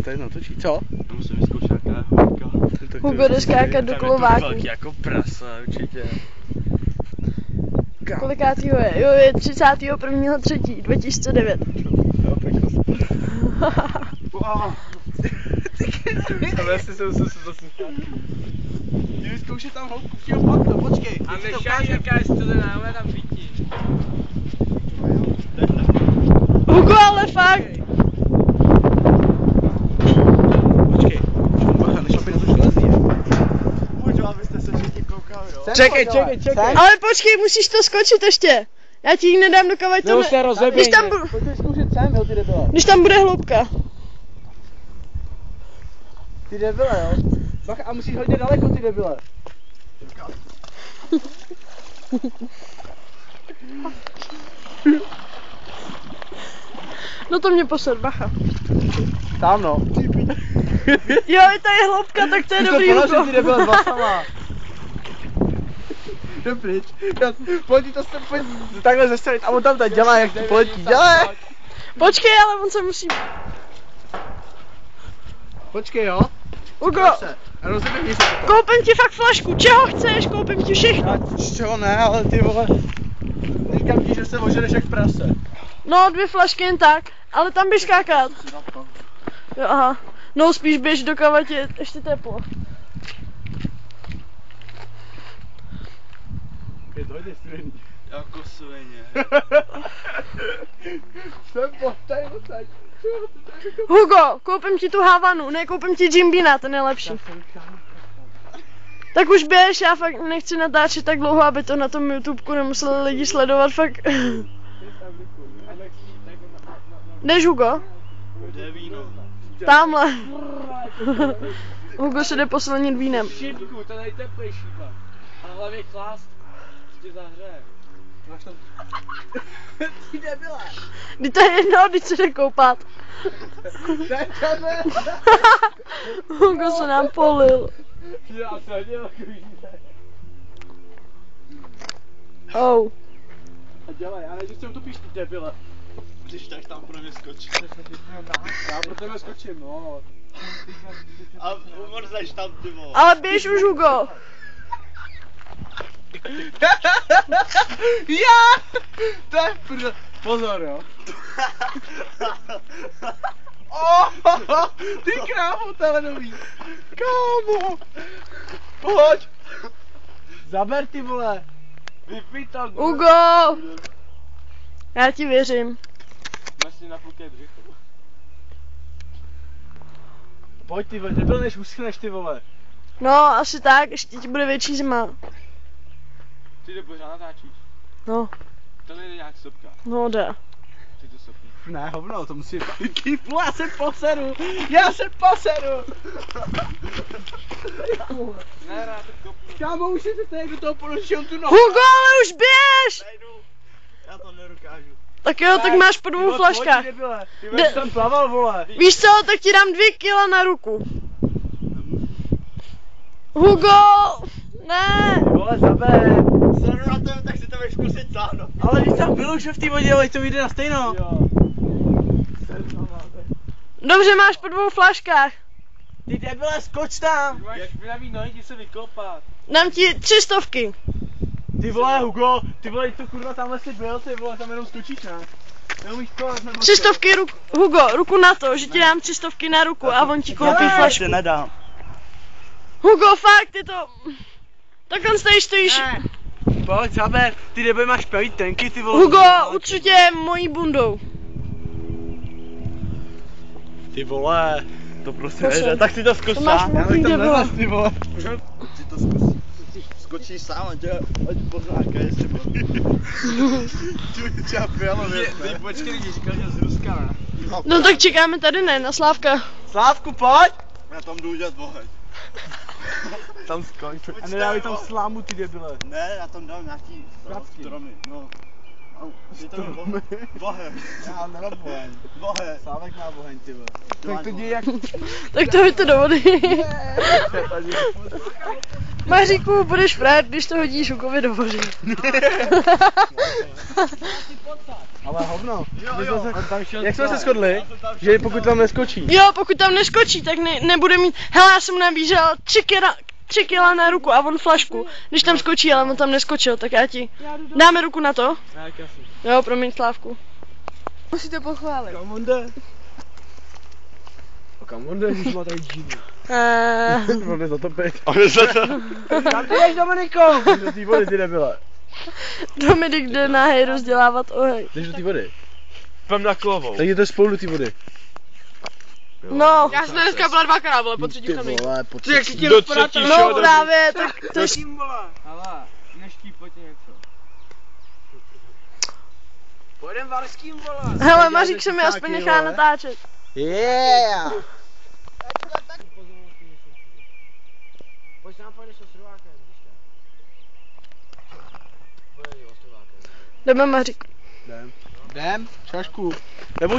Tady natočí, co? Musím vyzkoušet nějaká hůlka. Hugo jde skákat do kolováku. Velký jako prasa, určitě. Kolikátýho je? Jo, je 31.3.2009. Jo, peklo se. Ale si jsem se zase Jdi vyzkoušet tam hloubku v těho patru, počkej. a nešaj, jaká je studená, ale tam vidí. Hugo, ale fakt! Počkej, bacha, nešlapej na to železí. Můžu, abyste se všichni koukali, jo? Čekej. Ale počkej, musíš to skočit ještě. Já ti ji nedám dokovat to. se rozeběj. Pojďte zkoušet sem, jo, ty debile. Když tam bude hloubka. Ty debile, jo? Bacha, a musíš hodně daleko, ty debile. No to mě posed, bacha. Tam no. Jo, i ta je hloubka, tak to je dobrý, Hugo. Ty debile basama. Jde pryč. Pojď to se, pojď takhle zestavit a on tam tak dělá, jak to poletí. Dělej! Počkej, ale on se musí... Počkej, jo? Hugo, Rozeběhni se to. koupím ti fakt flašku, čeho chceš, koupím ti všechno. Čeho ne, ale ty vole. Říkám ti, že se ožereš jak prase. No, 2 flašky jen tak, ale tam běž skákat. Jo, aha. No, spíš běž do kavatě, ještě teplo. Je to hodně studený. Jako svině. Jsem tady. Hugo, koupím ti tu Havanu, ne, koupím ti Jim Beana, ten je lepší. Tak už běž, já fakt nechci natáčet tak dlouho, aby to na tom YouTubeku nemuseli lidi sledovat, fakt. Jdeš, Hugo? Kde víno? Tamhle. Hugo se jde poslednit vínem. Šipku, to nejteplejší pak. A hlavně chlást. Tě zahřeje. Máš tam... Ty debile. Kdy to je jedno, když se jde koupat. Hugo se nám polil. Já se nedělal kvíze. Oh. A dělej, já ne, že se utopíš, ty debile. Když tak tam pro mě skočí. Já pro tebe skočím, no. A umrzeš tam, ty vole. Ale běž už, Hugo. Já! To je pozor, jo. Ty krávo telenový. Kámo. Pojď. Zaber, ty vole. Vypij to, Hugo. Já ti věřím. Máš si napukej břicho. Pojď, ty vole, nebyl než uschneš, ty vole. No, asi tak, ještě ti bude větší zima. Ty to pořád natáčíš. No, To nejde nějak sopka. no jde. Ty to sopí. Ne, hovno, to musí... Ty vole, já se poseru. Ne, rád to kopnu. Kámo, už jsi tady do toho ponožil tu nohu. Hugo, ale už běž! Nejdu. Já to nedokážu. Tak jo, tak máš po 2 flaškách. Ty vole, jsem plaval, vole. Víš co, tak ti dám 2 kila na ruku. Hugo! Ne! Vole, zaber. Seru na tebe, tak si to budeš zkusit sám, no. Ale když tam byl už v té vodě, ale to vyjde na stejno. Jo. Dobře, máš po 2 flaškách. Ty debile, skoč tam. Máš špinavý nohy, ti se vykopat. Dám ti 300. Ty vole, Hugo, ty vole, to kurva tamhle si byl, ty vole, tam jenom skočíš, ne? Neumíš kolat, nebo 300 Hugo, ruku na to, že ti dám 300 na ruku a on ti koupí flašku. nedám. Hugo, fakt, je to... Takhle stojíš. Ne. Pojď, zaber, ty debile máš pevný tenky, ty vole. Hugo, určitě mojí bundou. Ty vole, to prostě Prosím. nejde, tak si to zkus To máš sám. mokrý, tam debile. ty vole. Ty to zkus. Skočíš sám, ať poznáka, jestli ty třeba fialo věc, ne? Ty počkej, když říkal, že z Ruska, ne? No tak čekáme tady, ne, na Slávka. Slávku, pojď. Já tam jdu udělat oheň. Tam skonč. A nedávej tam slámu, ty debile. Ne, já tam dám nějaký stromy, no. Stromy? Bohem. Já nemám boheň. Bohem. Slávek má boheň, ty vole. Tak to děj jak... Tak to hoďte do vody. Maříku, budeš frát, když to hodíš Hugovi do vody. Ale hovno. Jo. Jak jsme se shodli, že pokud tam neskočí. Jo, pokud tam neskočí, tak nebude mít... Hele, já jsem mu nabížel 3 kila na ruku a on flašku, když tam skočí, ale on tam neskočil, tak já ti... Dáme ruku na to? Jo, promiň, Slávku. Musíte pochválit. Kam on jde? A kam on jde, když má tady džínu? On jde zatopit. Kam ty jdeš, Dominiko? Do té vody, ty nebyle. Dominik jde na hej rozdělávat oheň. Jdeš do té vody? Půjdem na Kulovou. Tak jděte spolu do té vody. No. Já jsem dneska byla 2krát, vole, po třetí kamení. Po Ty jak si tě rozpadáte? No právě, tak to je... Hele, neštípojte něco. Pojedem Varským, vole. Hele, Mařík se mi aspoň nechá natáčet. Yeah! Jdeme, Mařík. Jdem, šašku. Nebo